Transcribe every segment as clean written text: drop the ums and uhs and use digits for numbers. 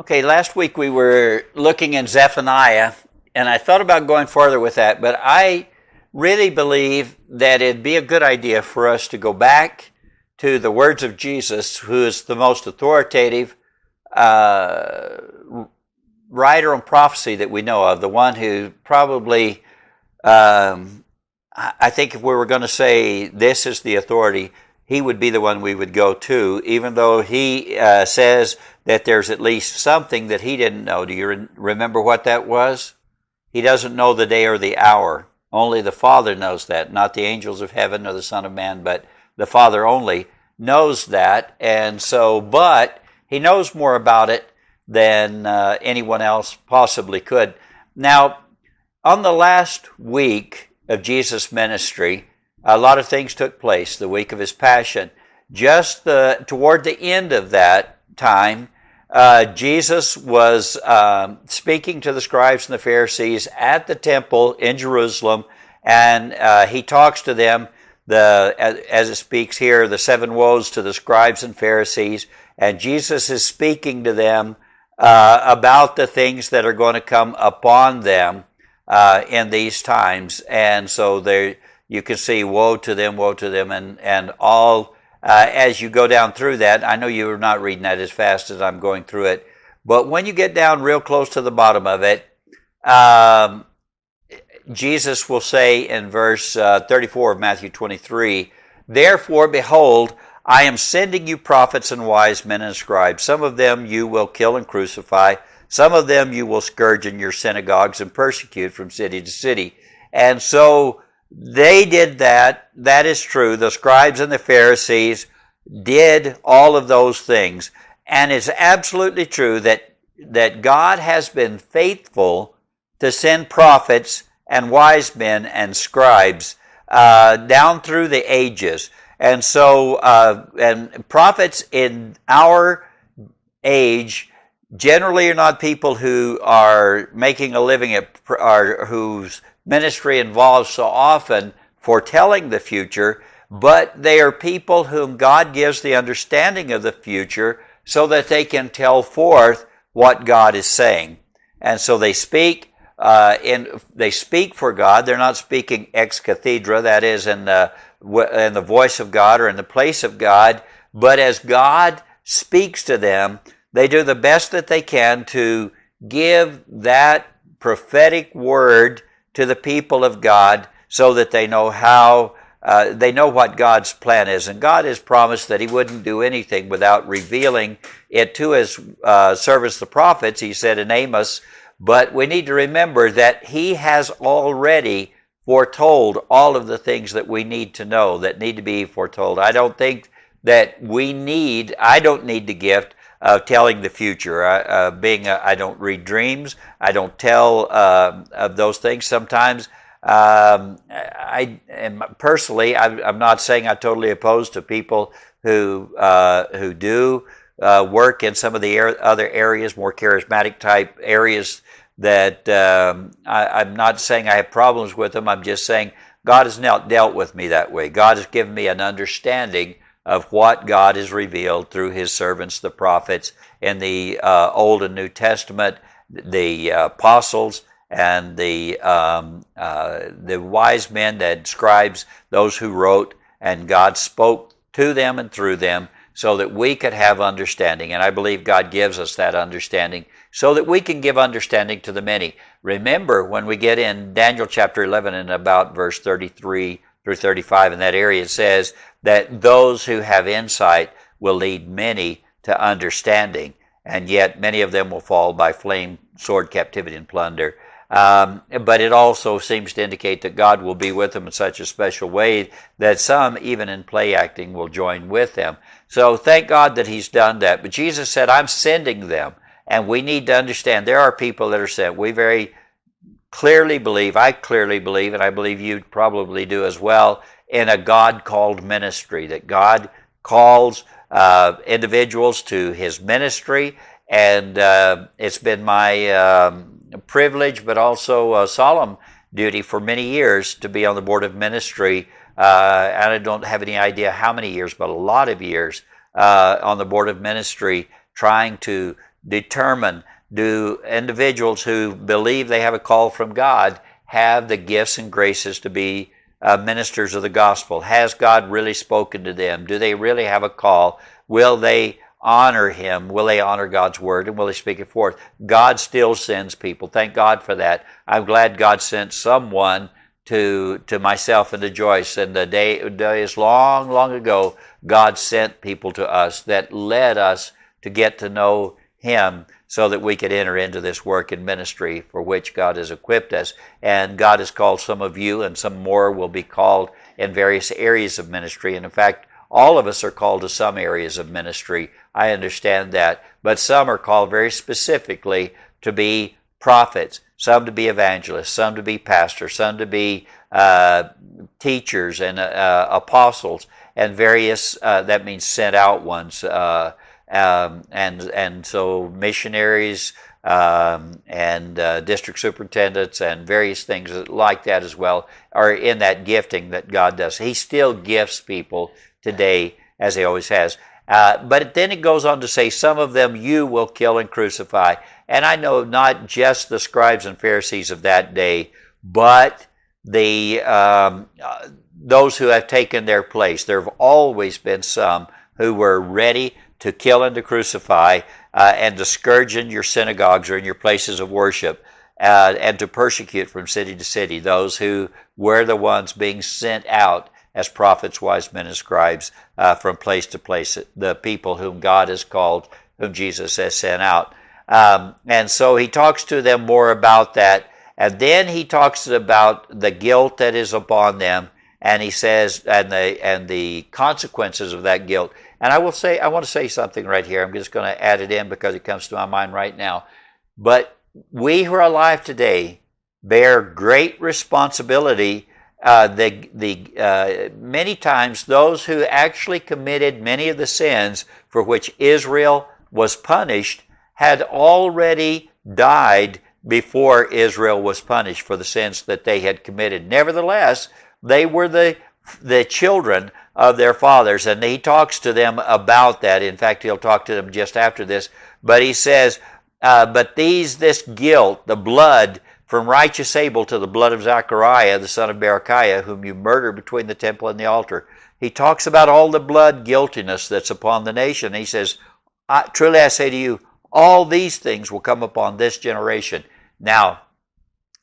Okay, last week we were looking in Zephaniah, and I thought about going farther with that, but I really believe that it'd be a good idea for us to go back to the words of Jesus, who is the most authoritative writer on prophecy that we know of, the one who probably, I think if we were going to say this is the authority, he would be the one we would go to, even though he says that there's at least something that he didn't know. Do you remember what that was? He doesn't know the day or the hour. Only the Father knows that, not the angels of heaven or the Son of Man, but the Father only knows that. And so, but he knows more about it than anyone else possibly could. Now, on the last week of Jesus' ministry, a lot of things took place, the week of his passion. Just toward the end of that time, Jesus was speaking to the scribes and the Pharisees at the temple in Jerusalem, and he talks to them, as it speaks here, the 7 woes to the scribes and Pharisees, and Jesus is speaking to them about the things that are going to come upon them in these times. And so you can see woe to them, and all. As you go down through that, I know you're not reading that as fast as I'm going through it, but when you get down real close to the bottom of it, Jesus will say in verse 34 of Matthew 23, "Therefore, behold, I am sending you prophets and wise men and scribes. Some of them you will kill and crucify. Some of them you will scourge in your synagogues and persecute from city to city." And so they did that. That is true. The scribes and the Pharisees did all of those things. And it's absolutely true that God has been faithful to send prophets and wise men and scribes down through the ages. And so, and prophets in our age generally are not people who are making a living or whose ministry involves so often foretelling the future, but they are people whom God gives the understanding of the future so that they can tell forth what God is saying. And so they speak for God. They're not speaking ex cathedra, that is in the voice of God or in the place of God, but as God speaks to them, they do the best that they can to give that prophetic word to the people of God so that they know they know what God's plan is. And God has promised that he wouldn't do anything without revealing it to his servants, the prophets, he said in Amos. But we need to remember that he has already foretold all of the things that we need to know, that need to be foretold. I don't think that I don't need the gift of telling the future. I don't read dreams. I don't tell of those things. Sometimes, personally, I'm not saying I'm totally opposed to people who do work in some of the other areas, more charismatic type areas. That I'm not saying I have problems with them. I'm just saying God has not dealt with me that way. God has given me an understanding of what God has revealed through his servants, the prophets, in the Old and New Testament, the apostles, and the wise men, the scribes, those who wrote, and God spoke to them and through them so that we could have understanding. And I believe God gives us that understanding so that we can give understanding to the many. Remember, when we get in Daniel chapter 11 and about verse 33 through 35, in that area, it says that those who have insight will lead many to understanding, and yet many of them will fall by flame, sword, captivity, and plunder. But it also seems to indicate that God will be with them in such a special way that some, even in play acting, will join with them. So thank God that he's done that. But Jesus said, I'm sending them. And we need to understand there are people that are sent. We very clearly believe, I clearly believe, and I believe you probably do as well, in a God-called ministry, that God calls individuals to his ministry. And it's been my privilege, but also a solemn duty for many years to be on the board of ministry. And I don't have any idea how many years, but a lot of years on the board of ministry, trying to determine, do individuals who believe they have a call from God have the gifts and graces to be ministers of the gospel? Has God really spoken to them? Do they really have a call? Will they honor Him? Will they honor God's word? And will they speak it forth? God still sends people. Thank God for that. I'm glad God sent someone to myself and to Joyce. And the day is long, long ago, God sent people to us that led us to get to know Him so that we could enter into this work and ministry for which God has equipped us. And God has called some of you, and some more will be called in various areas of ministry. And in fact, all of us are called to some areas of ministry. I understand that. But some are called very specifically to be prophets, some to be evangelists, some to be pastors, some to be teachers and apostles, and various, that means sent out ones, and so missionaries and district superintendents and various things like that as well are in that gifting that God does. He still gifts people today as He always has. But then it goes on to say, some of them you will kill and crucify. And I know not just the scribes and Pharisees of that day, but the those who have taken their place. There have always been some who were ready to kill and to crucify and to scourge in your synagogues or in your places of worship and to persecute from city to city those who were the ones being sent out as prophets, wise men, and scribes from place to place, the people whom God has called, whom Jesus has sent out. And so He talks to them more about that. And then He talks about the guilt that is upon them. And He says, and the consequences of that guilt. And I want to say something right here. I'm just going to add it in because it comes to my mind right now. But we who are alive today bear great responsibility. Many times those who actually committed many of the sins for which Israel was punished had already died before Israel was punished for the sins that they had committed. Nevertheless, they were the children of their fathers, and He talks to them about that. In fact, He'll talk to them just after this. But He says, but this guilt, the blood from righteous Abel to the blood of Zechariah, the son of Berechiah, whom you murdered between the temple and the altar. He talks about all the blood guiltiness that's upon the nation. He says, truly I say to you, all these things will come upon this generation. Now,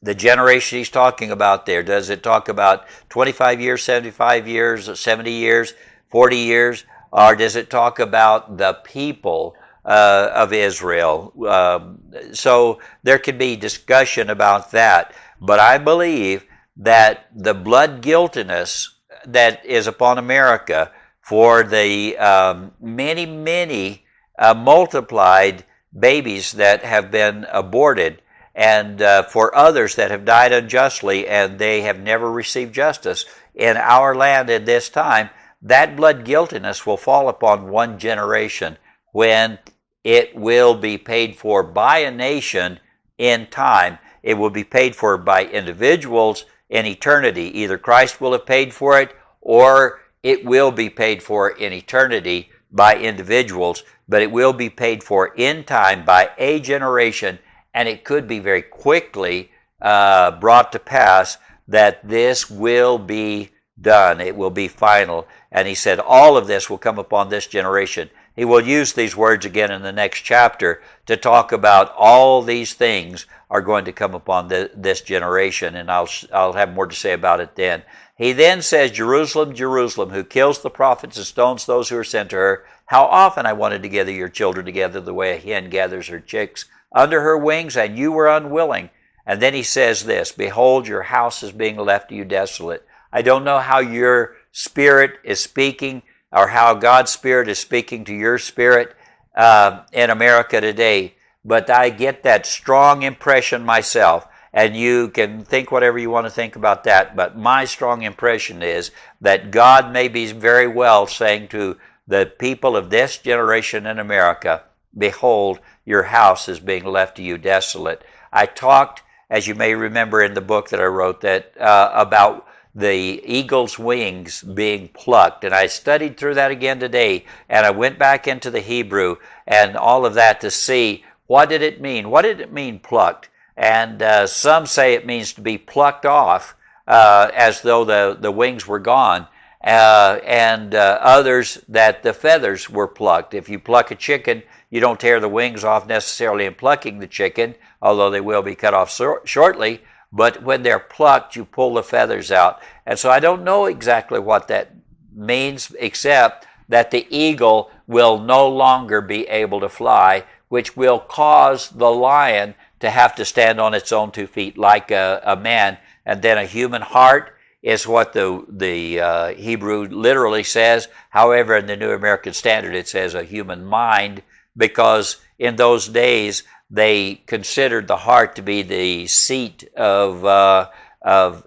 the generation He's talking about there, does it talk about 25 years, 75 years, 70 years, 40 years? Or does it talk about the people of Israel? So there could be discussion about that. But I believe that the blood guiltiness that is upon America for the many multiplied babies that have been aborted, and for others that have died unjustly and they have never received justice in our land at this time, that blood guiltiness will fall upon one generation when it will be paid for by a nation in time. It will be paid for by individuals in eternity. Either Christ will have paid for it, or it will be paid for in eternity by individuals, but it will be paid for in time by a generation, and it could be very quickly brought to pass that this will be done. It will be final. And He said all of this will come upon this generation. He will use these words again in the next chapter to talk about all these things are going to come upon this generation, and I'll have more to say about it then. He then says, Jerusalem, Jerusalem, who kills the prophets and stones those who are sent to her, how often I wanted to gather your children together the way a hen gathers her chicks under her wings, and you were unwilling. And then He says this, behold, your house is being left to you desolate. I don't know how your spirit is speaking or how God's Spirit is speaking to your spirit in America today, but I get that strong impression myself, and you can think whatever you want to think about that, but my strong impression is that God may be very well saying to the people of this generation in America, behold, your house is being left to you desolate. I talked, as you may remember in the book that I wrote, that about the eagle's wings being plucked. And I studied through that again today, and I went back into the Hebrew and all of that to see what did it mean? What did it mean, plucked? And some say it means to be plucked off, as though the wings were gone. And others that the feathers were plucked. If you pluck a chicken, you don't tear the wings off necessarily in plucking the chicken, although they will be cut off shortly. But when they're plucked, you pull the feathers out. And so I don't know exactly what that means, except that the eagle will no longer be able to fly, which will cause the lion to have to stand on its own 2 feet like a man. And then a human heart is what the Hebrew literally says. However, in the New American Standard, it says a human mind, because in those days, they considered the heart to be the seat of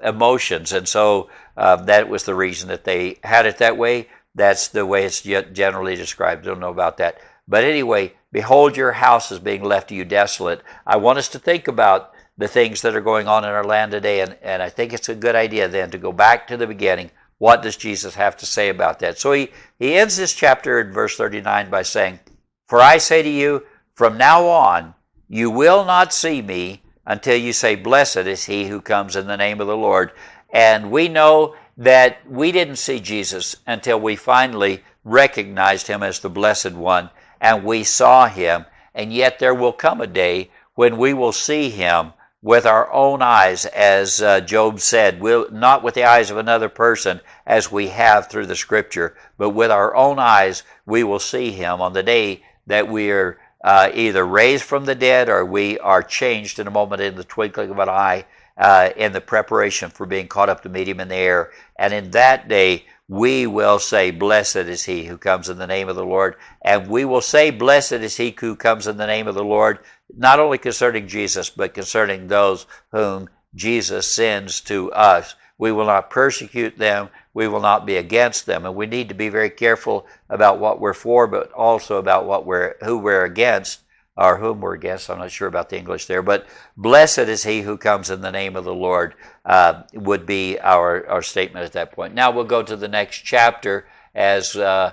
emotions. And so that was the reason that they had it that way. That's the way it's generally described. Don't know about that. But anyway, behold, your house is being left to you desolate. I want us to think about the things that are going on in our land today, and I think it's a good idea then to go back to the beginning. What does Jesus have to say about that? So he ends this chapter in verse 39 by saying, "For I say to you, from now on, you will not see me until you say, blessed is he who comes in the name of the Lord." And we know that we didn't see Jesus until we finally recognized him as the Blessed One, and we saw him. And yet there will come a day when we will see him with our own eyes, as Job said, not with the eyes of another person as we have through the Scripture, but with our own eyes we will see him on the day that we are either raised from the dead or we are changed in a moment, in the twinkling of an eye, in the preparation for being caught up to meet him in the air. And in that day we will say, blessed is he who comes in the name of the Lord. And we will say, blessed is he who comes in the name of the Lord, not only concerning Jesus, but concerning those whom Jesus sends to us. We will not persecute them. We will not be against them. And we need to be very careful about what we're for, but also about who we're against, or whom we're against. I'm not sure about the English there. But blessed is he who comes in the name of the Lord would be our statement at that point. Now we'll go to the next chapter, as because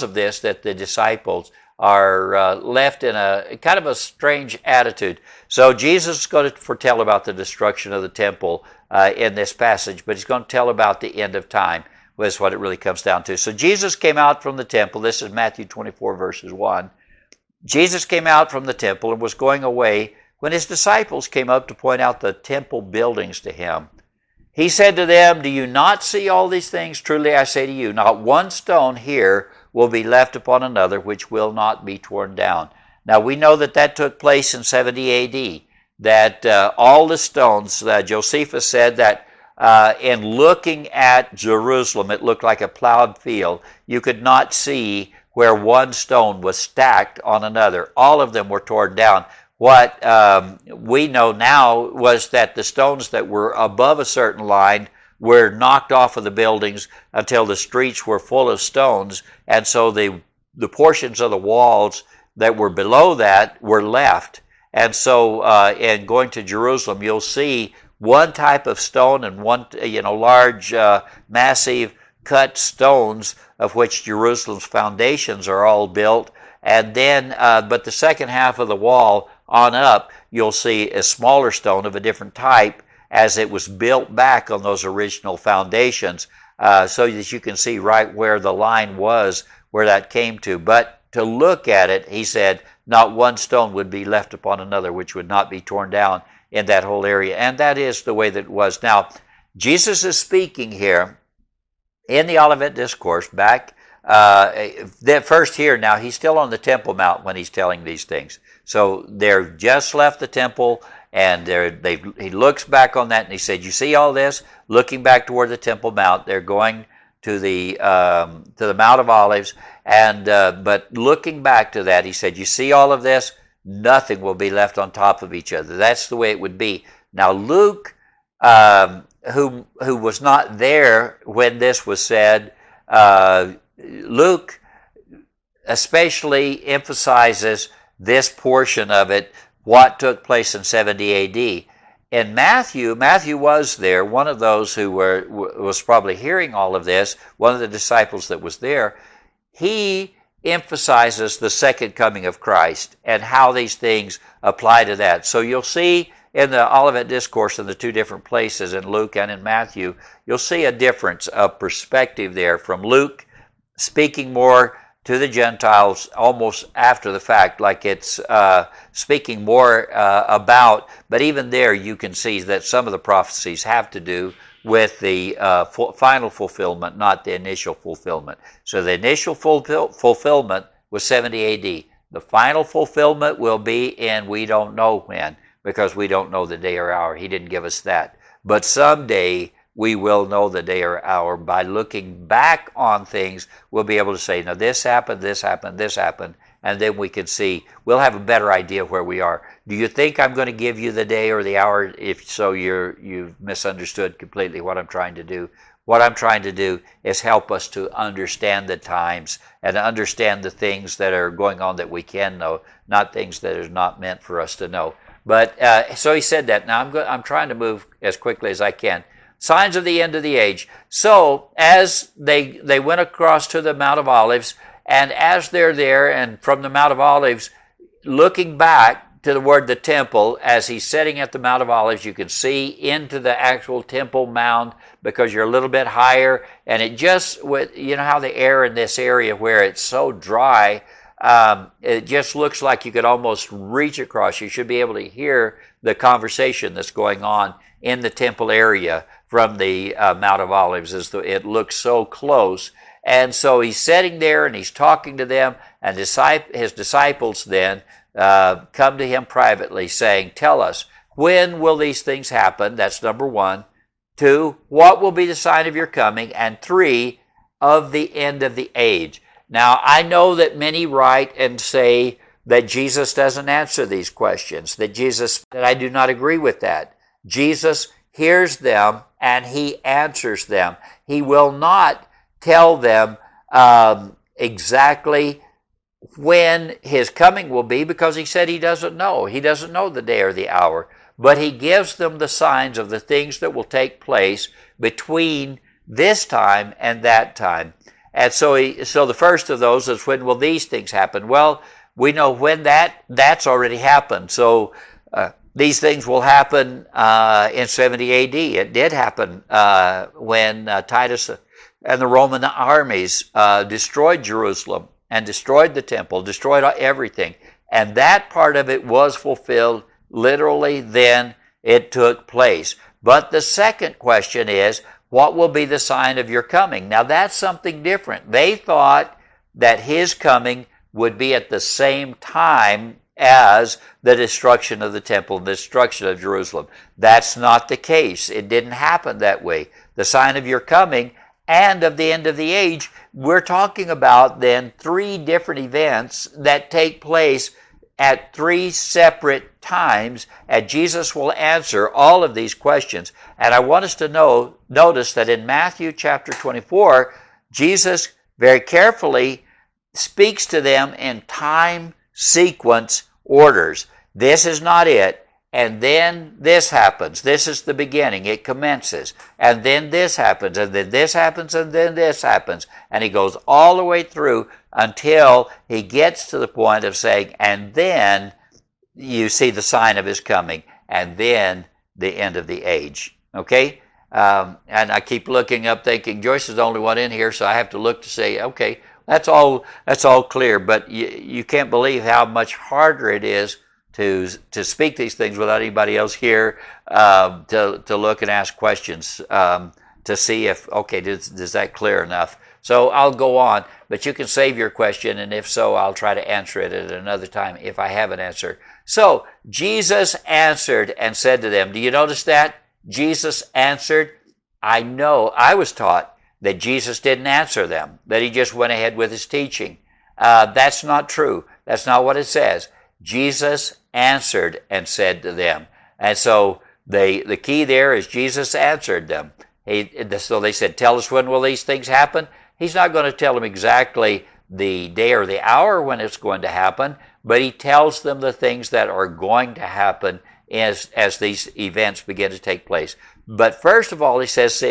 of this, that the disciples are left in a kind of a strange attitude. So Jesus is going to foretell about the destruction of the temple in this passage, but he's going to tell about the end of time, is what it really comes down to. So Jesus came out from the temple. This is Matthew 24, verses 1. Jesus came out from the temple and was going away when his disciples came up to point out the temple buildings to him. He said to them, "Do you not see all these things? Truly I say to you, not one stone here will be left upon another which will not be torn down." Now we know that took place in 70 AD, that all the stones, Josephus said that in looking at Jerusalem, it looked like a plowed field. You could not see where one stone was stacked on another. All of them were torn down. What we know now was that the stones that were above a certain line were knocked off of the buildings until the streets were full of stones, and so the portions of the walls that were below that were left. And so in going to Jerusalem, you'll see one type of stone and one large, massive cut stones of which Jerusalem's foundations are all built. And then, but the second half of the wall on up, you'll see a smaller stone of a different type, as it was built back on those original foundations, so that you can see right where the line was, where that came to. But to look at it, he said, not one stone would be left upon another which would not be torn down in that whole area. And that is the way that it was. Now, Jesus is speaking here in the Olivet Discourse back first here. Now, he's still on the Temple Mount when he's telling these things. So they've just left the temple, and he looks back on that, and he said, "You see all this?" Looking back toward the Temple Mount, they're going to the Mount of Olives, and but looking back to that, he said, "You see all of this? Nothing will be left on top of each other." That's the way it would be. Now, Luke, who was not there when this was said, Luke especially emphasizes this portion of it, what took place in 70 AD. In Matthew was there, one of those who was probably hearing all of this, one of the disciples that was there. He emphasizes the second coming of Christ and how these things apply to that. So you'll see in the Olivet Discourse in the two different places, in Luke and in Matthew, you'll see a difference of perspective there, from Luke speaking more to the Gentiles almost after the fact, like it's speaking more about, but even there you can see that some of the prophecies have to do with the final fulfillment, not the initial fulfillment. So the initial fulfillment was 70 AD. The final fulfillment will be in we don't know when, because we don't know the day or hour. He didn't give us that. But someday we will know the day or hour. By looking back on things, we'll be able to say, now this happened, this happened, this happened, and then we can see, we'll have a better idea where we are. Do you think I'm going to give you the day or the hour? If so, you've misunderstood completely what I'm trying to do. What I'm trying to do is help us to understand the times and understand the things that are going on that we can know, not things that are not meant for us to know. But so he said that. Now I'm trying to move as quickly as I can. Signs of the end of the age. So as they went across to the Mount of Olives, and as they're there, and from the Mount of Olives, looking back to the temple, as he's sitting at the Mount of Olives, you can see into the actual temple mound because you're a little bit higher, and it just, you know how the air in this area where it's so dry, it just looks like you could almost reach across. You should be able to hear the conversation that's going on in the temple area from the Mount of Olives. It looks so close. And so he's sitting there and he's talking to them, and his disciples then come to him privately saying, tell us, when will these things happen? That's number one. 2, what will be the sign of your coming? And 3, of the end of the age. Now, I know that many write and say that Jesus doesn't answer these questions, that I do not agree with that. Jesus hears them and he answers them. He will not tell them exactly when his coming will be, because he said he doesn't know. He doesn't know the day or the hour. But he gives them the signs of the things that will take place between this time and that time. And so the first of those is, when will these things happen? Well, we know when that's already happened. So these things will happen in 70 AD. It did happen when Titus and the Roman armies destroyed Jerusalem and destroyed the temple, destroyed everything. And that part of it was fulfilled literally then it took place. But the second question is, what will be the sign of your coming? Now that's something different. They thought that his coming would be at the same time as the destruction of the temple, the destruction of Jerusalem. That's not the case. It didn't happen that way. The sign of your coming and of the end of the age, we're talking about then 3 different events that take place at 3 separate times, and Jesus will answer all of these questions. And I want us to notice that in Matthew chapter 24, Jesus very carefully speaks to them in time sequence orders. This is not it. And then this happens. This is the beginning. It commences. And then this happens. And then this happens. And then this happens. And he goes all the way through until he gets to the point of saying, and then you see the sign of his coming. And then the end of the age. Okay? And I keep looking up thinking, Joyce is the only one in here, so I have to look to say, okay, that's all clear. But you can't believe how much harder it is to speak these things without anybody else here, to look and ask questions, to see if, okay, is that clear enough? So I'll go on, but you can save your question, and if so, I'll try to answer it at another time if I have an answer. So Jesus answered and said to them, do you notice that? Jesus answered. I know, I was taught that Jesus didn't answer them, that he just went ahead with his teaching. That's not true. That's not what it says. Jesus answered and said to them. And so the key there is Jesus answered them. So they said, tell us, when will these things happen? He's not going to tell them exactly the day or the hour when it's going to happen, but he tells them the things that are going to happen as these events begin to take place. But first of all, he says,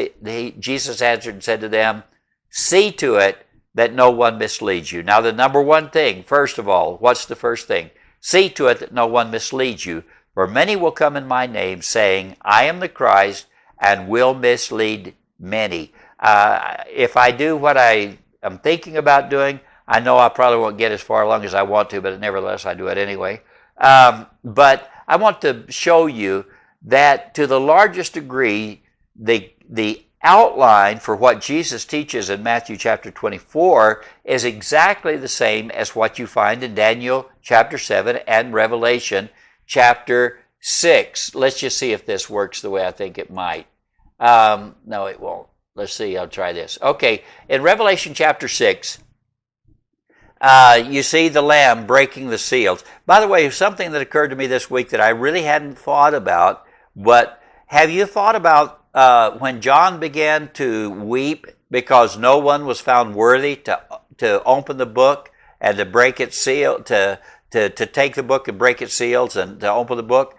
Jesus answered and said to them, see to it that no one misleads you. Now the number one thing, first of all, what's the first thing? See to it that no one misleads you. For many will come in my name, saying, I am the Christ, and will mislead many. If I do what I am thinking about doing, I know I probably won't get as far along as I want to, but nevertheless I do it anyway. But I want to show you that to the largest degree, the outline for what Jesus teaches in Matthew chapter 24 is exactly the same as what you find in Daniel chapter 7 and Revelation chapter 6. Let's just see if this works the way I think it might. No, it won't. Let's see. I'll try this. Okay, in Revelation chapter 6, you see the Lamb breaking the seals. By the way, something that occurred to me this week that I really hadn't thought about, but have you thought about when John began to weep because no one was found worthy to open the book and to break its seal, to take the book and break its seals and to open the book?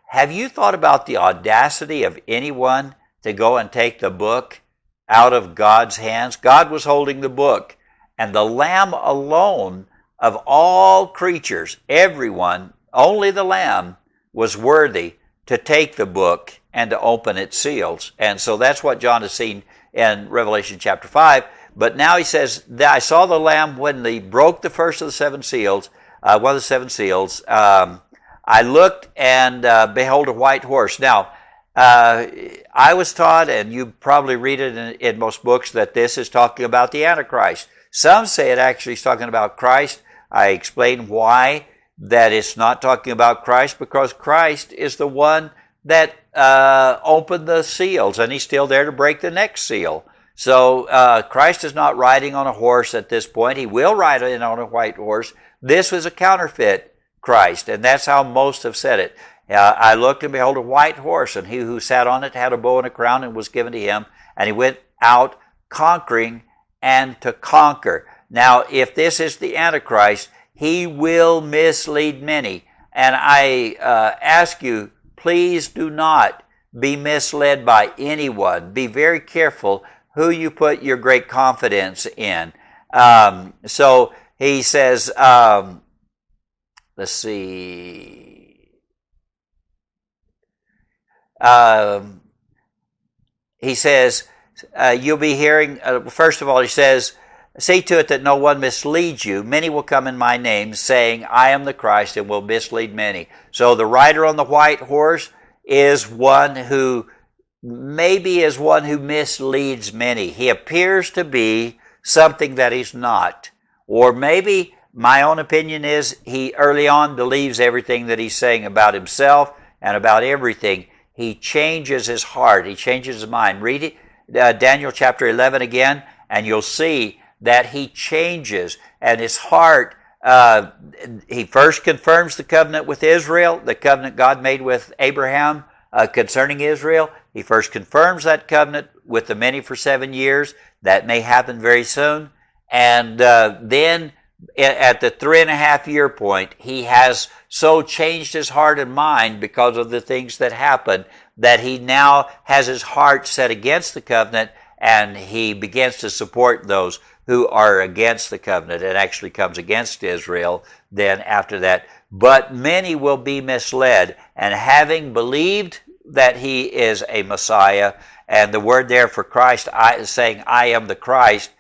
Have you thought about the audacity of anyone to go and take the book out of God's hands? God was holding the book, and the Lamb alone of all creatures, everyone, only the Lamb was worthy to take the book and to open its seals. And so that's what John has seen in Revelation chapter 5. But now he says, I saw the Lamb when he broke the first of the seven seals, one of the seven seals. I looked and behold a white horse. Now, I was taught, and you probably read it in most books, that this is talking about the Antichrist. Some say it actually is talking about Christ. I explain why that it's not talking about Christ, because Christ is the one that opened the seals, and he's still there to break the next seal. So Christ is not riding on a horse at this point. He will ride in on a white horse. This was a counterfeit Christ, and that's how most have said it. I looked and behold a white horse, and he who sat on it had a bow and a crown, and was given to him, and he went out conquering and to conquer. Now, if this is the Antichrist, he will mislead many. And I ask you, please do not be misled by anyone. Be very careful who you put your great confidence in. So he says, let's see. He says, you'll be hearing, first of all, he says, see to it that no one misleads you. Many will come in my name, saying, I am the Christ, and will mislead many. So the rider on the white horse is one who misleads many. He appears to be something that he's not. Or maybe, my own opinion is, he early on believes everything that he's saying about himself and about everything. He changes his heart. He changes his mind. Read it, Daniel chapter 11 again, and you'll see that he changes, and his heart, he first confirms the covenant with Israel, the covenant God made with Abraham concerning Israel. He first confirms that covenant with the many for 7 years. That may happen very soon. And then at the 3.5 year point, he has so changed his heart and mind because of the things that happened that he now has his heart set against the covenant, and he begins to support those who are against the covenant, and actually comes against Israel then after that. But many will be misled, and having believed that he is a Messiah, and the word there for Christ, saying I am the Christ,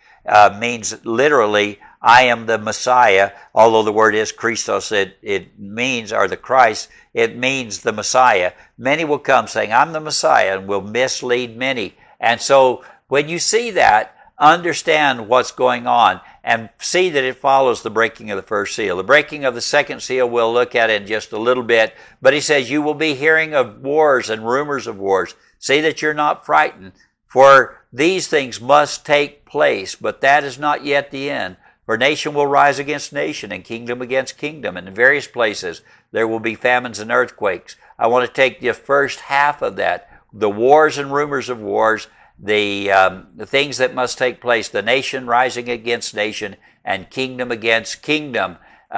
means literally I am the Messiah. Although the word is Christos, it means, or the Christ, it means the Messiah. Many will come saying I'm the Messiah, and will mislead many. And so when you see that, understand what's going on and see that it follows the breaking of the first seal. The breaking of the second seal we'll look at in just a little bit, but he says you will be hearing of wars and rumors of wars. See that you're not frightened, for these things must take place, but that is not yet the end. For nation will rise against nation, and kingdom against kingdom, and in various places there will be famines and earthquakes. I want to take the first half of that, the wars and rumors of wars, the things that must take place, the nation rising against nation, and kingdom against kingdom. Oops,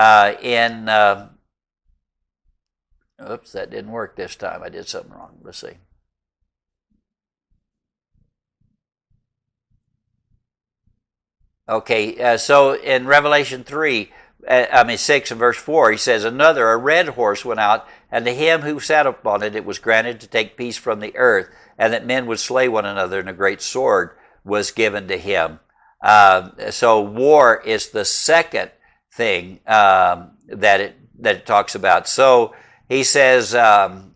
that didn't work this time. I did something wrong. Let's see. Okay, so in Revelation 6 and verse 4, he says, another, a red horse went out, and to him who sat upon it, it was granted to take peace from the earth, and that men would slay one another, and a great sword was given to him. So war is the second thing that it talks about. So he says, I'm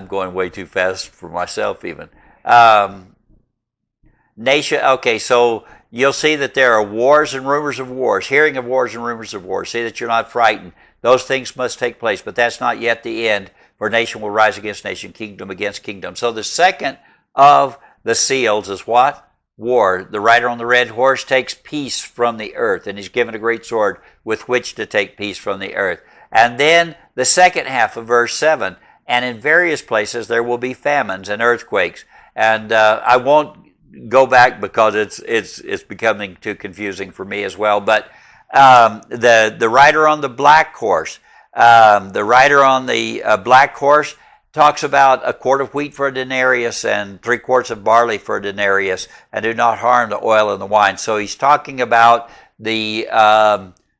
going way too fast for myself even. Nation. Okay, so you'll see that there are wars and rumors of wars, hearing of wars and rumors of wars. See that you're not frightened. Those things must take place, but that's not yet the end. For nation will rise against nation, kingdom against kingdom. So the second of the seals is what? War. The rider on the red horse takes peace from the earth, and he's given a great sword with which to take peace from the earth. And then the second half of verse 7, and in various places there will be famines and earthquakes. And I won't go back because it's becoming too confusing for me as well. But the rider on the black horse, the rider on the black horse talks about a quart of wheat for a denarius and 3 quarts of barley for a denarius, and do not harm the oil and the wine. So he's talking about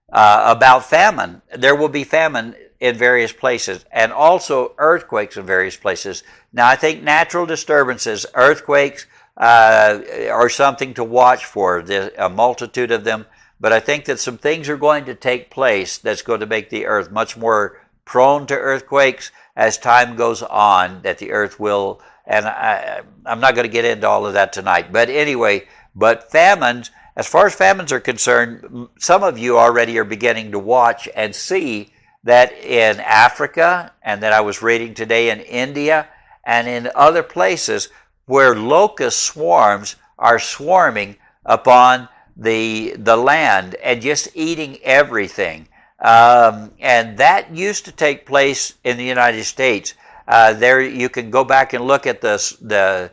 about famine. There will be famine in various places, and also earthquakes in various places. Now, I think natural disturbances, earthquakes, are something to watch for, a multitude of them. But I think that some things are going to take place that's going to make the earth much more prone to earthquakes as time goes on, that the earth will, and I'm not going to get into all of that tonight. But anyway, but famines, as far as famines are concerned, some of you already are beginning to watch and see that in Africa, and that I was reading today in India, and in other places where locust swarms are swarming upon the land and just eating everything. And that used to take place in the United States. There you can go back and look at the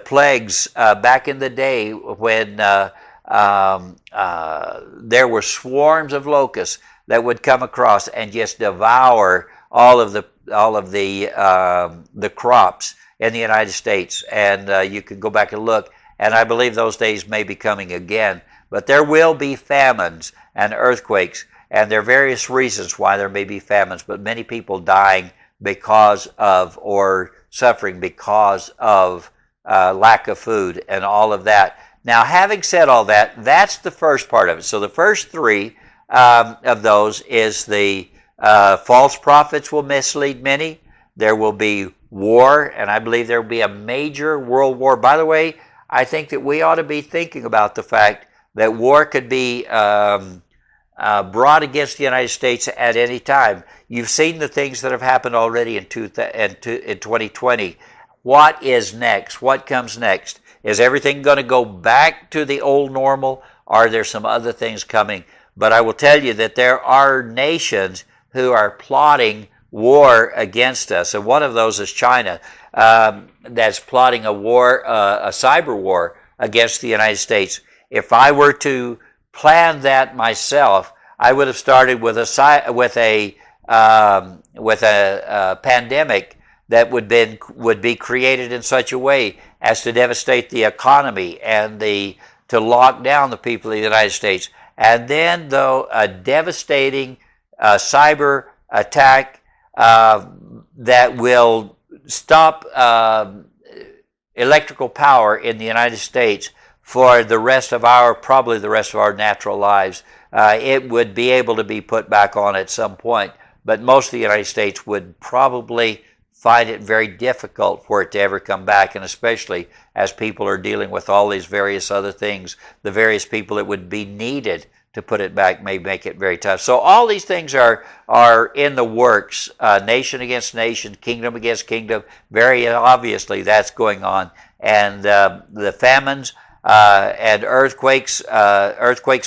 plagues back in the day when there were swarms of locusts that would come across and just devour all of the crops in the United States. And you can go back and look, and I believe those days may be coming again. But there will be famines and earthquakes, and there are various reasons why there may be famines, but many people dying because of, or suffering because of lack of food and all of that. Now, having said all that, that's the first part of it. So the first three of those is the false prophets will mislead many. There will be war, and I believe there will be a major world war. By the way, I think that we ought to be thinking about the fact that war could be brought against the United States at any time. You've seen the things that have happened already in 2020. What is next? What comes next? Is everything going to go back to the old normal? Or are there some other things coming? But I will tell you that there are nations who are plotting war against us, and one of those is China, that's plotting a war, a cyber war against the United States. If I were to plan that myself, I would have started with a pandemic that would be created in such a way as to devastate the economy and to lock down the people of the United States. And then, though, a devastating cyber attack that will stop electrical power in the United States for probably the rest of our natural lives. It would be able to be put back on at some point, but most of the United States would probably find it very difficult for it to ever come back, and especially as people are dealing with all these various other things, the various people that would be needed to put it back may make it very tough. So all these things are in the works, nation against nation, kingdom against kingdom. Very obviously that's going on. And the famines and earthquakes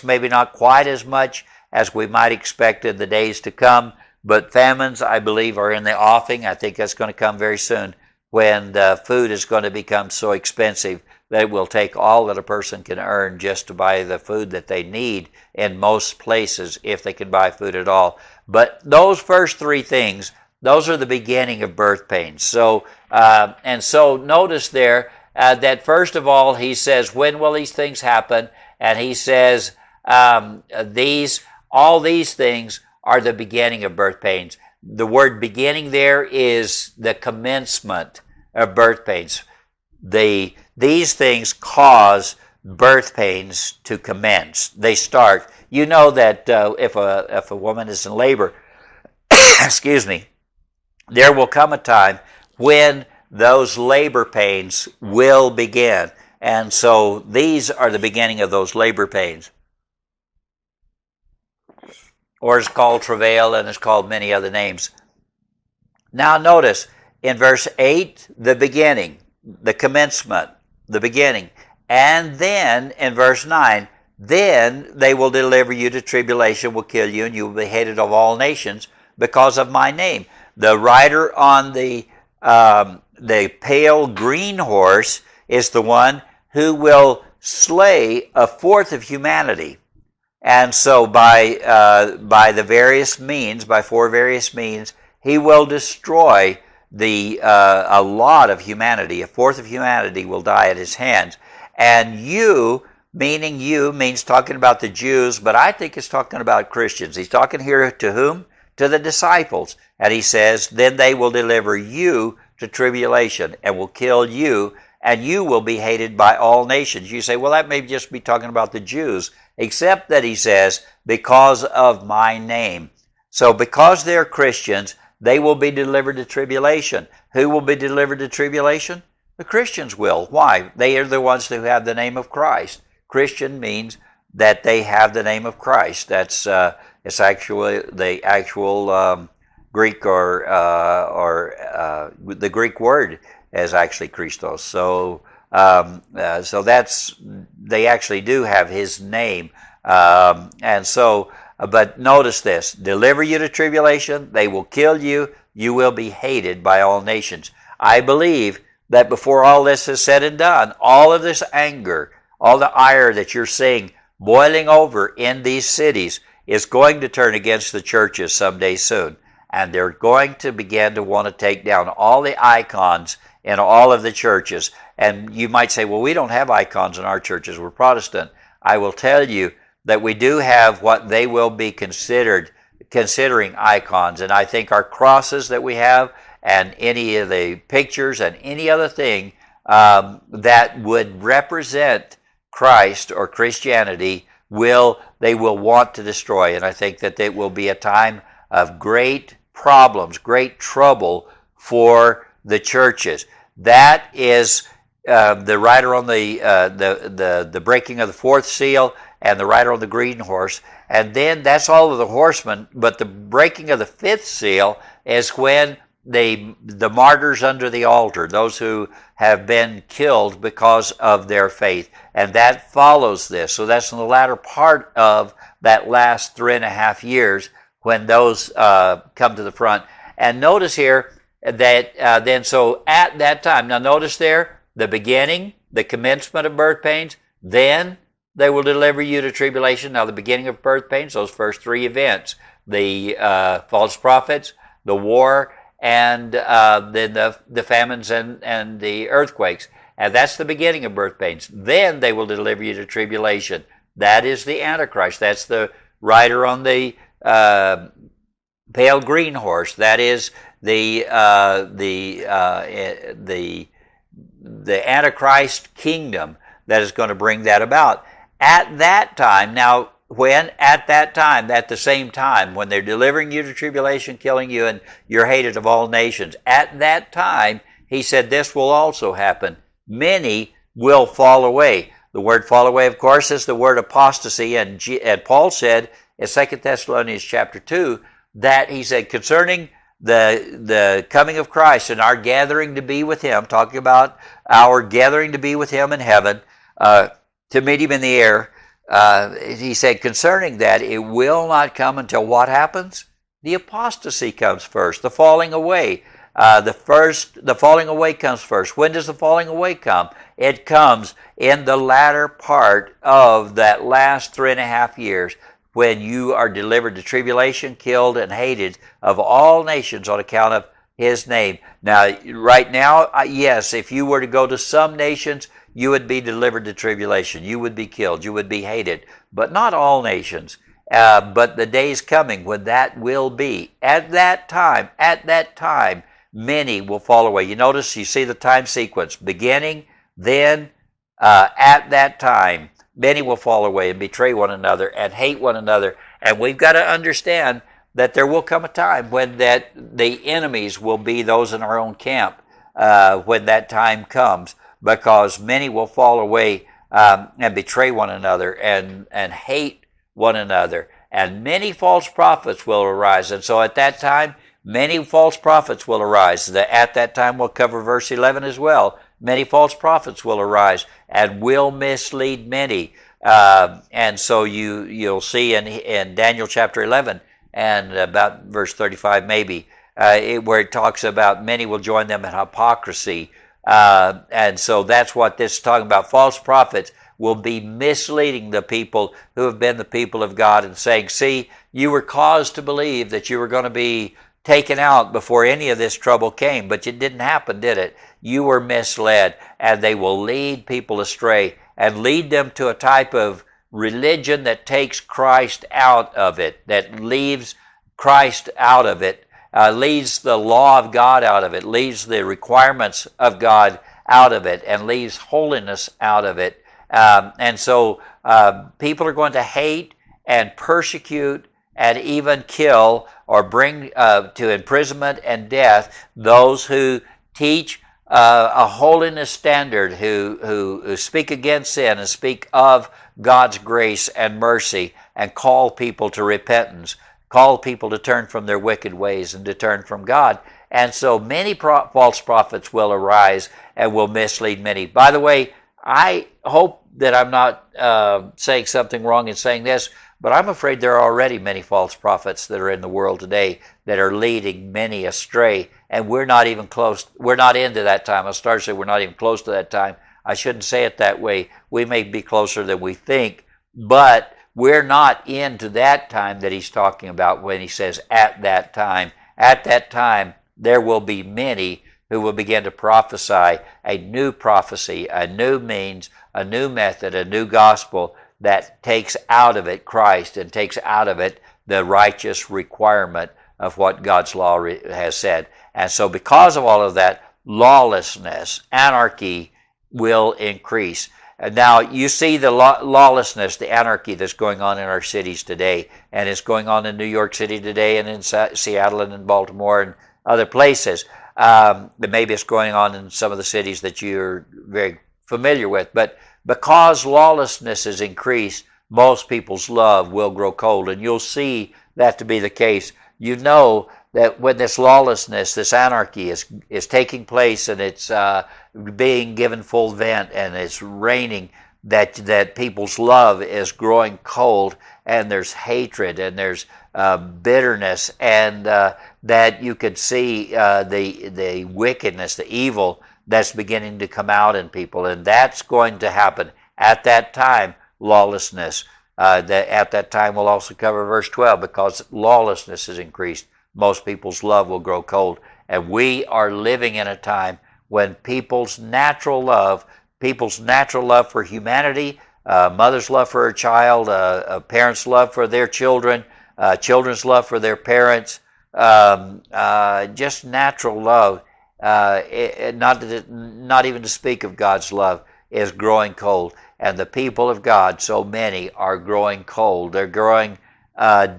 maybe not quite as much as we might expect in the days to come, but famines, I believe, are in the offing. I think that's going to come very soon, when food is going to become so expensive that it will take all that a person can earn just to buy the food that they need in most places, if they can buy food at all. But those first three things, those are the beginning of birth pains. So, and so notice there, that first of all, he says, when will these things happen? And he says, all these things are the beginning of birth pains. The word beginning there is the commencement of birth pains. These things cause birth pains to commence. They start. You know that if a woman is in labor, excuse me, there will come a time when those labor pains will begin. And so these are the beginning of those labor pains. Or it's called travail, and it's called many other names. Now notice, in verse 8, the beginning, the commencement, the beginning. And then in verse 9, then they will deliver you to tribulation, will kill you, and you will be hated of all nations because of my name. The rider on the pale green horse is the one who will slay a fourth of humanity. And so by the various means, by four various means, he will destroy a lot of humanity. A fourth of humanity will die at his hands. And you, meaning you, means talking about the Jews, but I think it's talking about Christians. He's talking here to whom? To the disciples. And he says, then they will deliver you to tribulation and will kill you, and you will be hated by all nations. You say, well, that may just be talking about the Jews, except that he says, because of my name. So because they're Christians, they will be delivered to tribulation. Who will be delivered to tribulation? The Christians will. Why? They are the ones who have the name of Christ. Christian means that they have the name of Christ. That's it's actually the actual Greek or the Greek word is actually Christos. So so that's, they actually do have his name. And so, but notice this, deliver you to tribulation, they will kill you, you will be hated by all nations. I believe that before all this is said and done, all of this anger, all the ire that you're seeing boiling over in these cities is going to turn against the churches someday soon. And they're going to begin to want to take down all the icons in all of the churches. And you might say, well, we don't have icons in our churches, we're Protestant. I will tell you that we do have what they will be considering icons. And I think our crosses that we have and any of the pictures and any other thing that would represent Christ or Christianity they will want to destroy. And I think that it will be a time of great problems, great trouble for the churches. That is the rider on the breaking of the fourth seal and the rider on the green horse. And then that's all of the horsemen. But the breaking of the fifth seal is when the martyrs under the altar, those who have been killed because of their faith. And that follows this. So that's in the latter part of that last 3.5 years when those come to the front. And notice here that then so at that time, now notice there, the beginning, the commencement of birth pains, then they will deliver you to tribulation. Now the beginning of birth pains, those first three events, the false prophets, the war, and then the famines and the earthquakes. And that's the beginning of birth pains. Then they will deliver you to tribulation. That is the Antichrist. That's the rider on the pale green horse. That is the Antichrist kingdom that is going to bring that about. At that time, now when at that time, at the same time, when they're delivering you to tribulation, killing you, and you're hated of all nations, at that time, he said this will also happen. Many will fall away. The word fall away, of course, is the word apostasy, and Paul said in 2 Thessalonians chapter 2 that he said concerning the coming of Christ and our gathering to be with him, talking about our gathering to be with him in heaven, to meet him in the air, he said concerning that it will not come until what happens? The apostasy comes first, the falling away. The falling away comes first. When does the falling away come? It comes in the latter part of that last 3.5 years when you are delivered to tribulation, killed, and hated of all nations on account of His name. Now, right now, yes, if you were to go to some nations, you would be delivered to tribulation. You would be killed. You would be hated. But not all nations. But the day is coming when that will be. At that time, many will fall away. You notice, you see the time sequence. Beginning, then, at that time, many will fall away and betray one another and hate one another. And we've got to understand that there will come a time when that the enemies will be those in our own camp when that time comes, because many will fall away and betray one another and hate one another. And many false prophets will arise. And so at that time, many false prophets will arise. At that time, we'll cover verse 11 as well. Many false prophets will arise and will mislead many. And so you'll see in Daniel chapter 11, and about verse 35 maybe, where it talks about many will join them in hypocrisy. And so that's what this is talking about. False prophets will be misleading the people who have been the people of God and saying, see, you were caused to believe that you were going to be taken out before any of this trouble came, but it didn't happen, did it? You were misled, and they will lead people astray and lead them to a type of religion that takes Christ out of it, that leaves Christ out of it, leaves the law of God out of it, leaves the requirements of God out of it, and leaves holiness out of it. And so people are going to hate and persecute and even kill or bring to imprisonment and death those who teach a holiness standard, who speak against sin and speak of God's grace and mercy and call people to repentance, call people to turn from their wicked ways and to turn from God. And so many false prophets will arise and will mislead many. By the way, I hope that I'm not saying something wrong in saying this, but I'm afraid there are already many false prophets that are in the world today that are leading many astray, and we're not even close. We're not into that time. I'll start to say we're not even close to that time. I shouldn't say it that way. We may be closer than we think, but we're not into that time that he's talking about when he says at that time. At that time, there will be many who will begin to prophesy a new prophecy, a new means, a new method, a new gospel that takes out of it Christ and takes out of it the righteous requirement of what God's law has said. And so because of all of that, lawlessness, anarchy will increase. And now you see the lawlessness, the anarchy that's going on in our cities today, and it's going on in New York City today and in Seattle and in Baltimore and other places. But maybe it's going on in some of the cities that you're very familiar with. But because lawlessness is increased, most people's love will grow cold. And you'll see that to be the case. You know that when this lawlessness, this anarchy is taking place and it's being given full vent and it's reigning, that people's love is growing cold, and there's hatred and there's bitterness, and that you could see the wickedness, the evil that's beginning to come out in people. And that's going to happen at that time, lawlessness. At that time we'll also cover verse 12, because lawlessness is increased. Most people's love will grow cold. And we are living in a time when people's natural love for humanity, mother's love for her child, a parent's love for their children, children's love for their parents, just natural love, not even to speak of God's love, is growing cold. And the people of God, so many, are growing cold. They're growing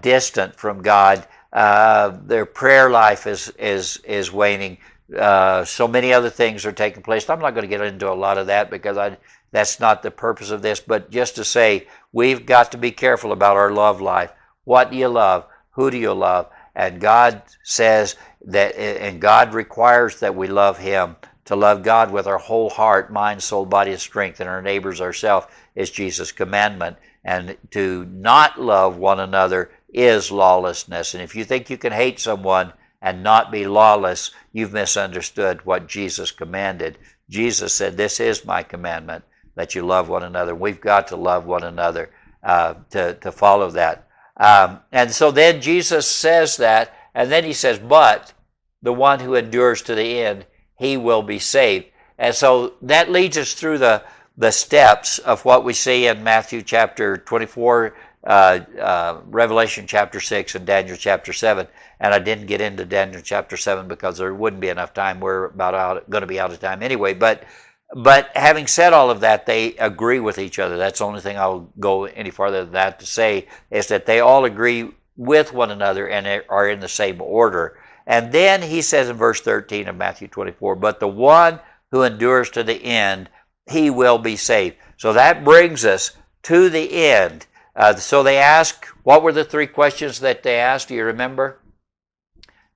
distant from God. Their prayer life is waning. So many other things are taking place. I'm not going to get into a lot of that because that's not the purpose of this, but just to say we've got to be careful about our love life. What do you love? Who do you love? And God says that, and God requires that we love Him. To love God with our whole heart, mind, soul, body, and strength, and our neighbors ourselves is Jesus' commandment. And to not love one another is lawlessness. And if you think you can hate someone and not be lawless, you've misunderstood what Jesus commanded. Jesus said, "This is my commandment, that you love one another." We've got to love one another to follow that. And so then Jesus says that, and then he says, but the one who endures to the end, he will be saved. And so that leads us through the steps of what we see in Matthew chapter 24, Revelation chapter 6, and Daniel chapter 7. And I didn't get into Daniel chapter 7 because there wouldn't be enough time. We're about going to be out of time anyway. But having said all of that, they agree with each other. That's the only thing I'll go any farther than that to say, is that they all agree with one another and are in the same order. And then he says in verse 13 of Matthew 24, but the one who endures to the end, he will be saved. So that brings us to the end. So they ask, what were the three questions that they asked? Do you remember?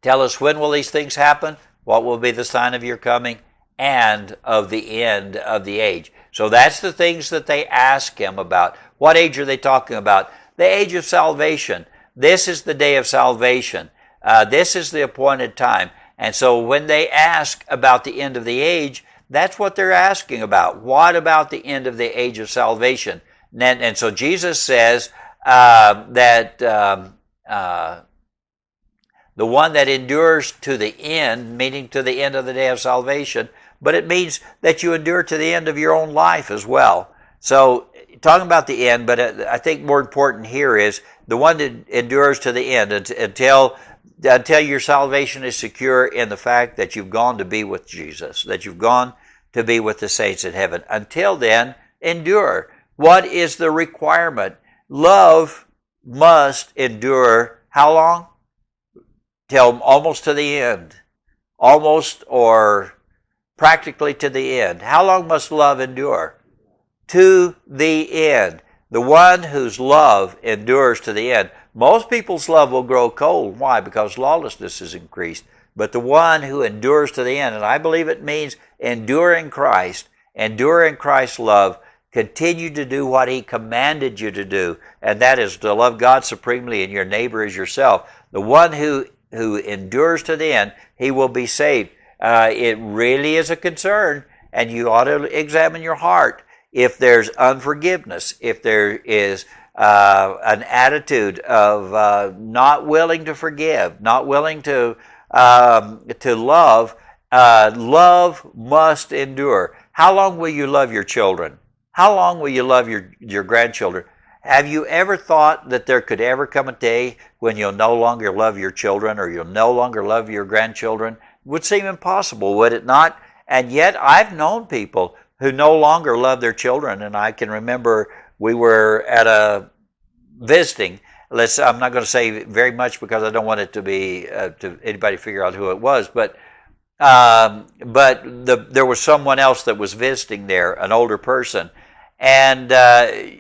Tell us, when will these things happen? What will be the sign of your coming? And of the end of the age. So that's the things that they ask him about. What age are they talking about? The age of salvation. This is the day of salvation. This is the appointed time. And so when they ask about the end of the age, that's what they're asking about. What about the end of the age of salvation? And so Jesus says that the one that endures to the end, meaning to the end of the day of salvation, but it means that you endure to the end of your own life as well. So talking about the end, but I think more important here is the one that endures to the end until your salvation is secure in the fact that you've gone to be with Jesus, that you've gone to be with the saints in heaven. Until then, endure. What is the requirement? Love must endure how long? Till almost to the end. Almost or practically to the end. How long must love endure? To the end. The one whose love endures to the end. Most people's love will grow cold. Why? Because lawlessness is increased. But the one who endures to the end, and I believe it means enduring Christ, enduring Christ's love, continue to do what he commanded you to do, and that is to love God supremely and your neighbor as yourself. The one who endures to the end, he will be saved. It really is a concern, and you ought to examine your heart. If there's unforgiveness, if there is an attitude of not willing to forgive, not willing to love, love must endure. How long will you love your children? How long will you love your grandchildren? Have you ever thought that there could ever come a day when you'll no longer love your children or you'll no longer love your grandchildren? It would seem impossible, would it not? And yet I've known people who no longer love their children, and I can remember we were at a visiting. I'm not going to say very much because I don't want it to be to anybody figure out who it was, but there was someone else that was visiting there, an older person, and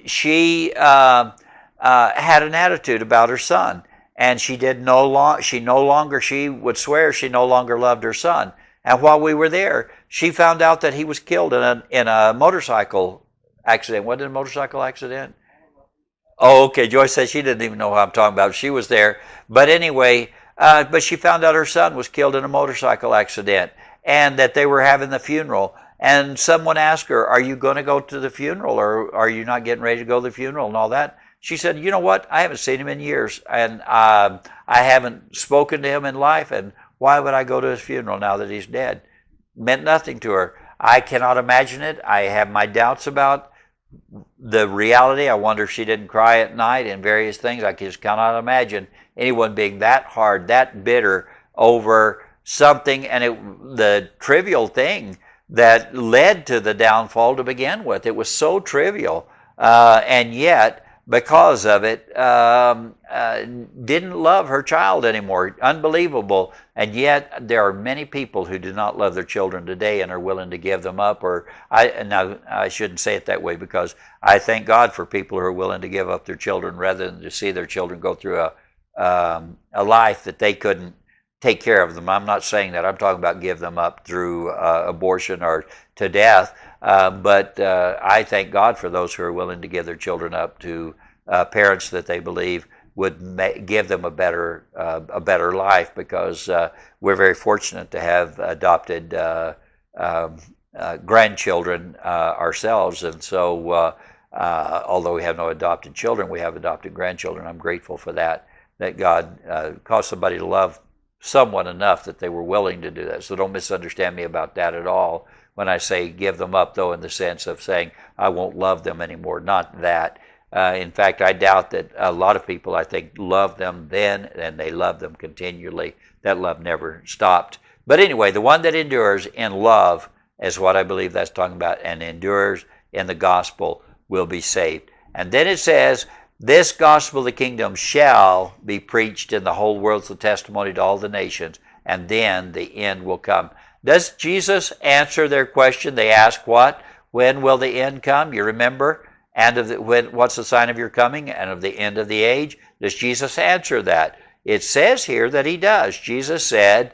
she had an attitude about her son, and she would swear she no longer loved her son. And while we were there, she found out that he was killed in a motorcycle accident. Wasn't it a motorcycle accident? Oh, okay. Joyce said she didn't even know what I'm talking about. She was there. But anyway, but she found out her son was killed in a motorcycle accident and that they were having the funeral. And someone asked her, are you going to go to the funeral, or are you not getting ready to go to the funeral and all that? She said, you know what? I haven't seen him in years, and I haven't spoken to him in life, and why would I go to his funeral now that he's dead? Meant nothing to her. I cannot imagine it. I have my doubts about the reality. I wonder if she didn't cry at night and various things. I just cannot imagine anyone being that hard, that bitter over something, and the trivial thing that led to the downfall to begin with. It was so trivial, and yet, because of it, didn't love her child anymore. Unbelievable. And yet there are many people who do not love their children today and are willing to give them up. Now I shouldn't say it that way, because I thank God for people who are willing to give up their children rather than to see their children go through a life that they couldn't take care of them. I'm not saying that. I'm talking about give them up through abortion or to death. But I thank God for those who are willing to give their children up to parents that they believe would give them a better life, because we're very fortunate to have adopted grandchildren ourselves, and so although we have no adopted children, we have adopted grandchildren. I'm grateful for that God caused somebody to love somewhat enough that they were willing to do that. So don't misunderstand me about that at all when I say give them up, though, in the sense of saying I won't love them anymore. Not that. In fact, I doubt that a lot of people, I think, love them then, and they love them continually. That love never stopped. But anyway, the one that endures in love is what I believe that's talking about, and endures in the gospel will be saved. And then it says, this gospel of the kingdom shall be preached in the whole world as a testimony to all the nations, and then the end will come. Does Jesus answer their question? They ask what? When will the end come? You remember? And what's the sign of your coming and of the end of the age? Does Jesus answer that? It says here that he does. Jesus said,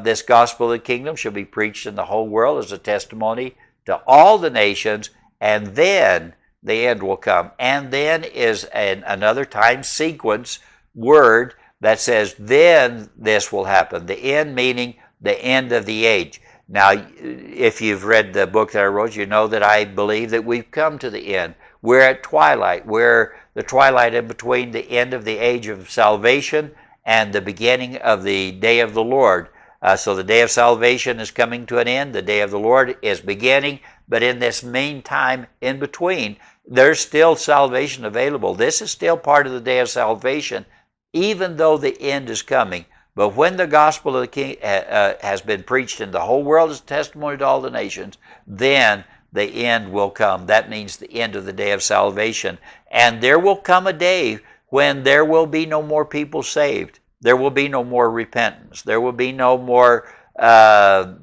this gospel of the kingdom shall be preached in the whole world as a testimony to all the nations, and then the end will come. And then is another time sequence word that says, then this will happen. The end meaning the end of the age. Now, if you've read the book that I wrote, you know that I believe that we've come to the end. We're at twilight. We're the twilight in between the end of the age of salvation and the beginning of the day of the Lord. So the day of salvation is coming to an end. The day of the Lord is beginning. But in this meantime, in between, there's still salvation available. This is still part of the day of salvation, even though the end is coming. But when the gospel of the King has been preached in the whole world as a testimony to all the nations, then the end will come. That means the end of the day of salvation. And there will come a day when there will be no more people saved. There will be no more repentance. There will be no more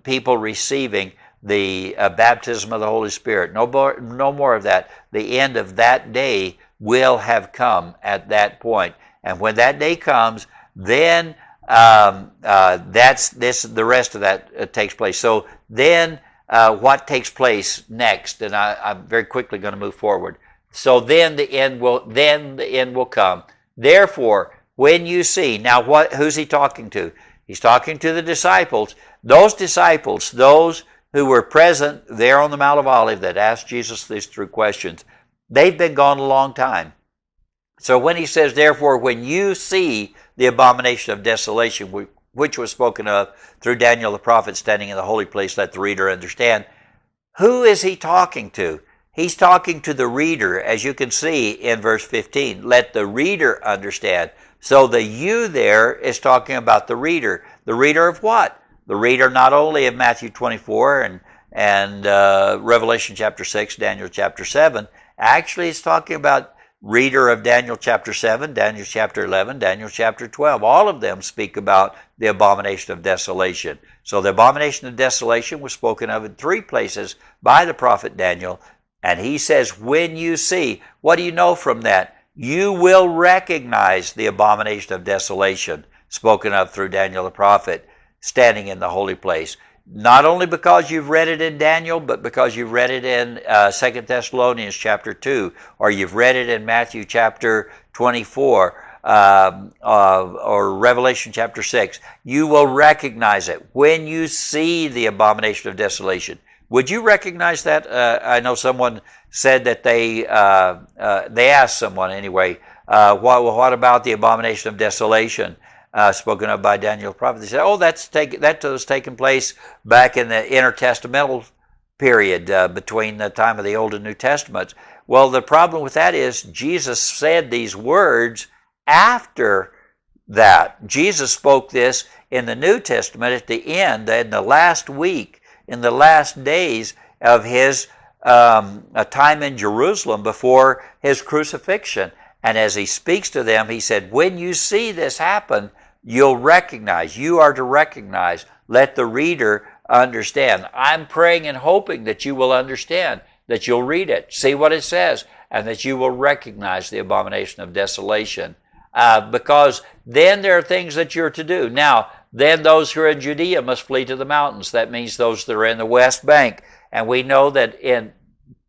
people receiving the baptism of the Holy Spirit. No more of that. The end of that day will have come at that point. And when that day comes, then the rest of that takes place. So then what takes place next? And I'm very quickly going to move forward. So then the end will come. Therefore, when you see, now who's he talking to? He's talking to the disciples. Those disciples, those who were present there on the Mount of Olives that asked Jesus these three questions, they've been gone a long time. So when he says, therefore, when you see the abomination of desolation, which was spoken of through Daniel the prophet standing in the holy place, let the reader understand. Who is he talking to? He's talking to the reader, as you can see in verse 15. Let the reader understand. So the you there is talking about the reader. The reader of what? The reader not only of Matthew 24 and Revelation chapter 6, Daniel chapter 7. Actually, it's talking about reader of Daniel chapter 7, Daniel chapter 11, Daniel chapter 12. All of them speak about the abomination of desolation. So the abomination of desolation was spoken of in three places by the prophet Daniel. And he says, when you see, what do you know from that? You will recognize the abomination of desolation spoken of through Daniel the prophet standing in the holy place. Not only because you've read it in Daniel, but because you've read it in 2 Thessalonians chapter 2, or you've read it in Matthew chapter 24, or Revelation chapter 6. You will recognize it when you see the abomination of desolation. Would you recognize that? I know someone said that they asked someone anyway, what about the abomination of desolation? Spoken of by Daniel the prophet. They said, that was taking place back in the intertestamental period between the time of the Old and New Testaments. Well, the problem with that is Jesus said these words after that. Jesus spoke this in the New Testament at the end, in the last week, in the last days of his time in Jerusalem before his crucifixion. And as he speaks to them, he said, when you see this happen, you are to recognize. Let the reader understand. I'm praying and hoping that you will understand, that you'll read it, see what it says, and that you will recognize the abomination of desolation. Because then there are things that you're to do. Now, then those who are in Judea must flee to the mountains. That means those that are in the West Bank. And we know that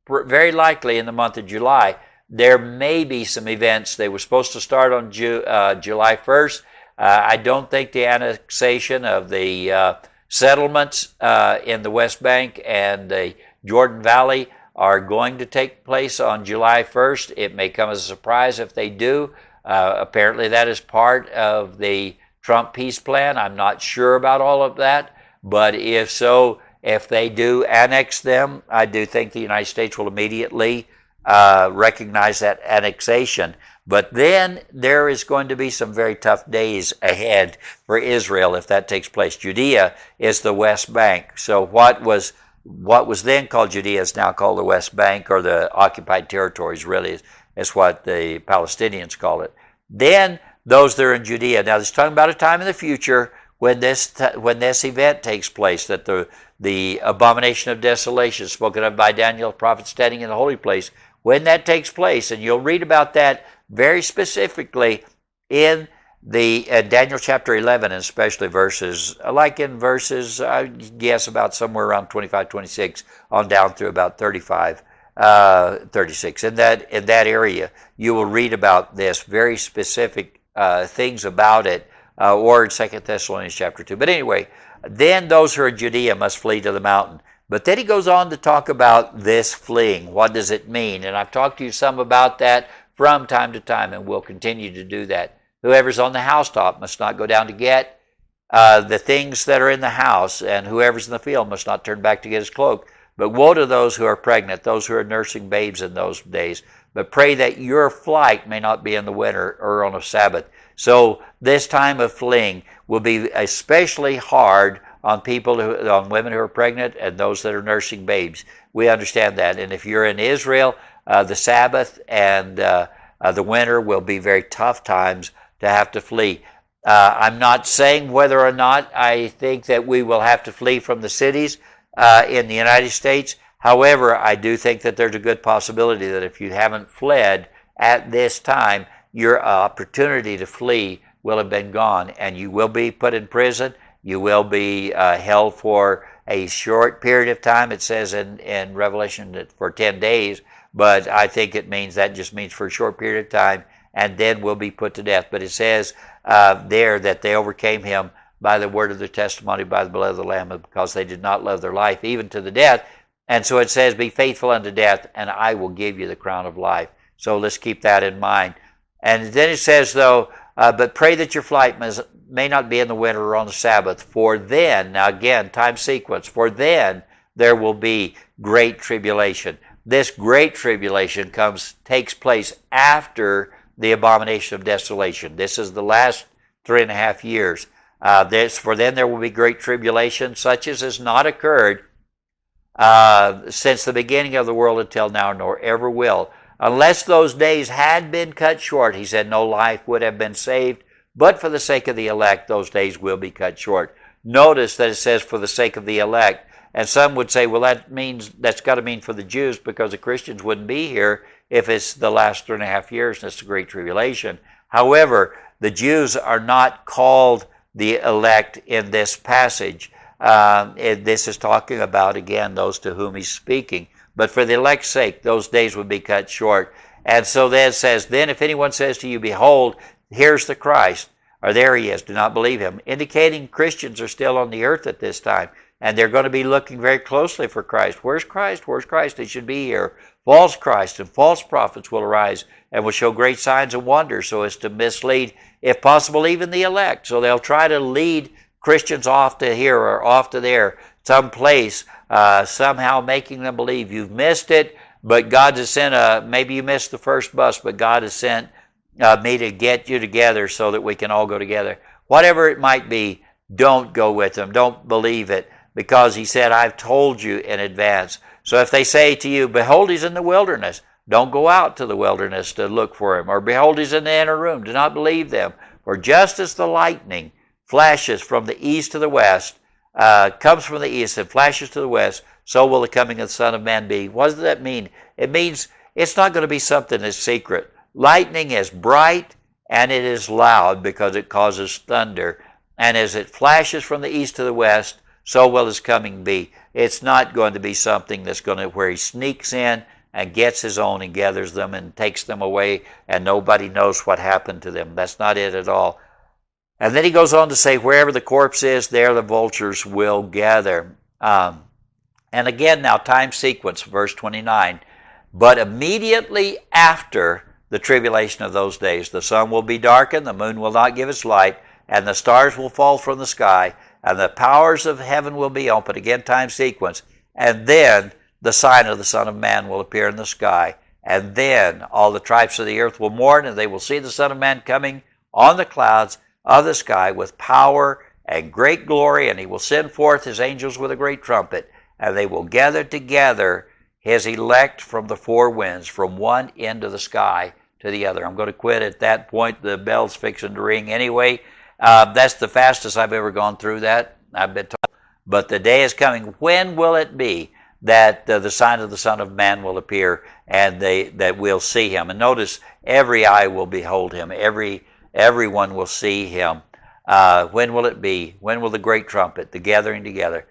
very likely in the month of July, there may be some events. They were supposed to start on July 1st. I don't think the annexation of the settlements in the West Bank and the Jordan Valley are going to take place on July 1st. It may come as a surprise if they do. Apparently that is part of the Trump peace plan. I'm not sure about all of that, but if so, if they do annex them, I do think the United States will immediately recognize that annexation. But then there is going to be some very tough days ahead for Israel if that takes place. Judea is the West Bank. So what was then called Judea is now called the West Bank, or the occupied territories, really is what the Palestinians call it. Then those that are in Judea. Now, this is talking about a time in the future when this event takes place, that the abomination of desolation spoken of by Daniel, the prophet standing in the holy place, when that takes place, and you'll read about that very specifically in the Daniel chapter 11, and especially verses, I guess, about somewhere around 25, 26, on down through about 35, 36. In that area, you will read about this, very specific things about it, or in 2 Thessalonians chapter 2. But anyway, then those who are in Judea must flee to the mountain. But then he goes on to talk about this fleeing. What does it mean? And I've talked to you some about that from time to time, and we'll continue to do that. Whoever's on the housetop must not go down to get the things that are in the house, and whoever's in the field must not turn back to get his cloak. But woe to those who are pregnant, those who are nursing babes in those days. But pray that your flight may not be in the winter or on a Sabbath. So this time of fleeing will be especially hard on on women who are pregnant and those that are nursing babes. We understand that. And if you're in Israel, the Sabbath and the winter will be very tough times to have to flee. I'm not saying whether or not I think that we will have to flee from the cities in the United States. However, I do think that there's a good possibility that if you haven't fled at this time, your opportunity to flee will have been gone, and you will be put in prison. You will be held for a short period of time. It says in Revelation that for 10 days, but I think that just means for a short period of time, and then will be put to death. But it says there that they overcame him by the word of their testimony, by the blood of the Lamb, because they did not love their life, even to the death. And so it says, be faithful unto death, and I will give you the crown of life. So let's keep that in mind. And then it says, though, but pray that your flight may not be in the winter or on the Sabbath, for then, now again, time sequence, for then there will be great tribulation. This great tribulation takes place after the abomination of desolation. This is the last 3.5 years. For then there will be great tribulation, such as has not occurred since the beginning of the world until now, nor ever will. Unless those days had been cut short, he said, no life would have been saved. But for the sake of the elect, those days will be cut short. Notice that it says for the sake of the elect. And some would say, well, that's got to mean for the Jews, because the Christians wouldn't be here if it's the last 3.5 years and it's the Great Tribulation. However, the Jews are not called the elect in this passage. This is talking about, again, those to whom he's speaking. But for the elect's sake, those days would be cut short. And so then it says, then if anyone says to you, behold, here's the Christ, or there he is, do not believe him, indicating Christians are still on the earth at this time, and they're going to be looking very closely for Christ. Where's Christ? Where's Christ? He should be here. False Christ and false prophets will arise and will show great signs and wonders so as to mislead, if possible, even the elect. So they'll try to lead Christians off to here or off to there, some place, somehow making them believe you've missed it, but God has sent maybe you missed the first bus, but God has sent me to get you together so that we can all go together. Whatever it might be, don't go with them. Don't believe it, because he said, I've told you in advance. So if they say to you, behold, he's in the wilderness, don't go out to the wilderness to look for him. Or behold, he's in the inner room, do not believe them. For just as the lightning flashes from the east to the west, comes from the east and flashes to the west, so will the coming of the Son of Man be. What does that mean? It means it's not going to be something that's secret. Lightning is bright and it is loud because it causes thunder. And as it flashes from the east to the west, so will his coming be. It's not going to be something that's going to where he sneaks in and gets his own and gathers them and takes them away and nobody knows what happened to them. That's not it at all. And then he goes on to say, wherever the corpse is, there the vultures will gather. And again, now time sequence, verse 29. But immediately after the tribulation of those days, the sun will be darkened, the moon will not give its light, and the stars will fall from the sky, and the powers of heaven will be opened. Again, time sequence. And then the sign of the Son of Man will appear in the sky. And then all the tribes of the earth will mourn, and they will see the Son of Man coming on the clouds of the sky with power and great glory, and he will send forth his angels with a great trumpet, and they will gather together his elect from the four winds, from one end of the sky to the other. I'm going to quit at that point. The bell's fixing to ring anyway. That's the fastest I've ever gone through that, I've been told. But the day is coming. When will it be that the sign of the Son of Man will appear, and that we'll see him? And notice, every eye will behold him. Everyone will see him. When will it be? When will the great trumpet, the gathering together,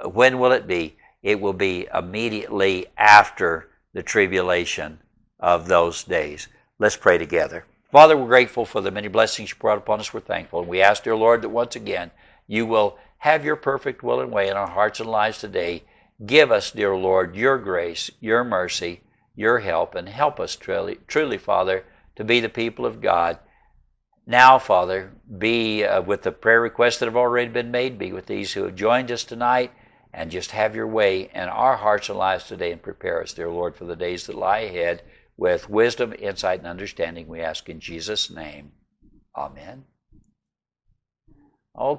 when will it be? It will be immediately after the tribulation of those days. Let's pray together. Father, we're grateful for the many blessings you brought upon us. We're thankful. And we ask, dear Lord, that once again you will have your perfect will and way in our hearts and lives today. Give us, dear Lord, your grace, your mercy, your help, and help us truly, Father, to be the people of God. Now, Father, be with the prayer requests that have already been made. Be with these who have joined us tonight, and just have your way in our hearts and lives today, and prepare us, dear Lord, for the days that lie ahead with wisdom, insight, and understanding. We ask in Jesus' name. Amen.